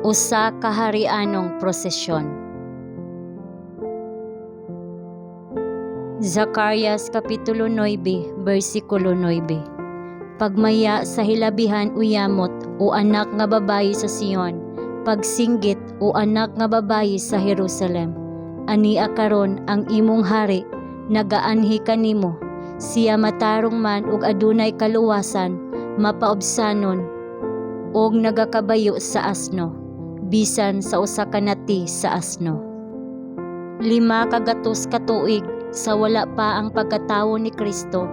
Usa ka harianong prosesyon. Zacarias Kapitulo 9, versikulo 9. Pagmaya sa hilabihan uyamot o anak nga babayi sa Sion, pagsinggit o anak nga babayi sa Jerusalem. Ania karon ang imong hari, nagaanhi kanimo, siya matarong man ug adunay kaluwasan, mapaobsanon og nagakabayo sa asno, bisan sa usa ka nati sa asno. 5 kagatos ka tuig sa wala pa ang pagkatawo ni Kristo,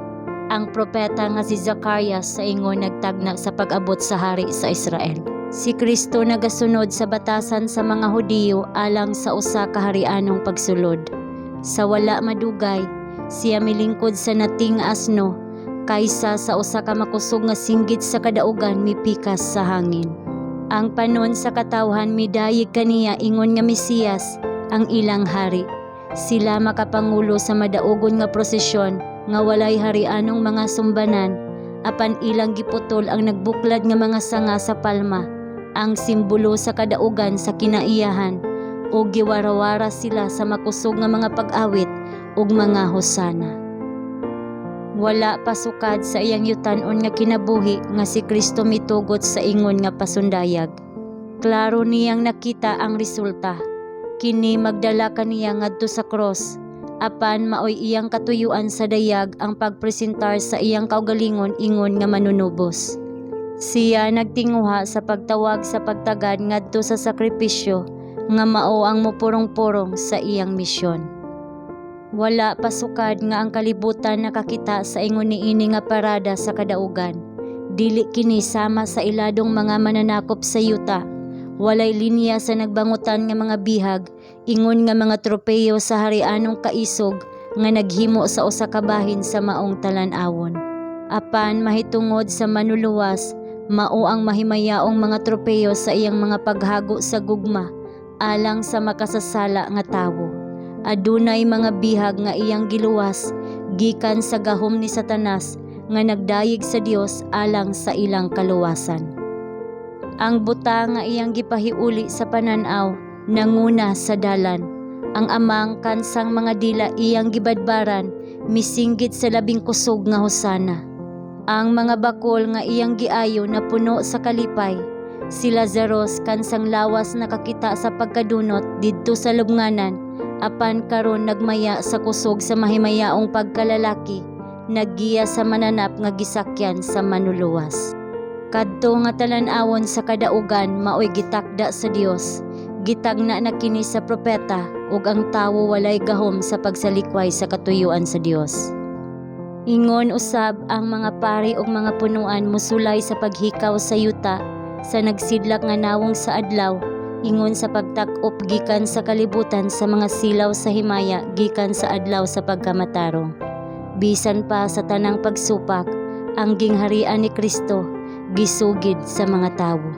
ang propeta nga si Zacarias sa ingon nagtagna sa pag-abot sa hari sa Israel. Si Kristo nagasunod sa batasan sa mga Hudiyo alang sa usa ka harianong pagsulod. Sa wala madugay, siya milingkod sa nating asno kaysa sa usa ka makusog nga singgit sa kadaugan mipikas sa hangin. Ang panon sa katawhan midayig kaniya ingon nga Mesiyas ang ilang hari. Sila makapangulo sa madaugon nga prosesyon nga walay harianong mga sumbanan, apan ilang giputol ang nagbuklad nga mga sanga sa palma, ang simbolo sa kadaugan sa kinaiyahan, o giwarawara sila sa makusog nga mga pag-awit ug mga hosana. Wala pasukad sa iyang yutan-on nga kinabuhi nga si Kristo mitugot sa ingon nga pasundayag. Klaro niyang nakita ang resulta. Kini magdala kaniya ngadto sa cross, apan maoy iyang katuyuan sa dayag ang pagpresentar sa iyang kaugalingon ingon nga manunubos. Siya nagtinguha sa pagtawag sa pagtagad ngadto sa sakripisyo nga mao ang mupurong-purong sa iyang misyon. Wala pasukad nga ang kalibutan nakakita sa ingon niini nga parada sa kadaugan. Dili kini sama sa iladong mga mananakop sa yuta. Walay linya sa nagbangutan nga mga bihag, ingon nga mga tropeyo sa harianong kaisog nga naghimo sa usa ka bahin sa maong talan-awon. Apan mahitungod sa manuluwas, mao ang mahimayaong mga tropeyo sa iyang mga paghago sa gugma alang sa makasasala nga tawo. Adunay mga bihag nga iyang giluwas gikan sa gahom ni Satanas nga nagdayig sa Dios alang sa ilang kaluwasan. Ang buta nga iyang gipahiuli sa pananaw nanguna sa dalan. Ang amang kansang mga dila iyang gibadbaran misinggit sa labing kusog nga hosana. Ang mga bakol nga iyang giayo na puno sa kalipay. Si Lazarus kansang lawas nakakita sa pagkadunot didto sa lubnganan, apan karon nagmaya sa kusog sa mahimayaong pagkalalaki, naggiya sa mananap nga gisakyan sa manuluwas. Kadto nga talan-awon sa kadaugan maoy gitakda sa Dios, gitagna na kini sa propeta ug ang tawo walay gahom sa pagsalikway sa katuyuan sa Dios. Ingon usab ang mga pari ug mga punuan mosulay sa paghikaw sa yuta sa nagsidlak nga nawong sa adlaw, ingon sa pagtak-op gikan sa kalibutan sa mga silaw sa himaya gikan sa adlaw sa pagkamatarong. Bisan pa sa tanang pagsupak, ang gingharian ni Kristo gisugid sa mga tawo.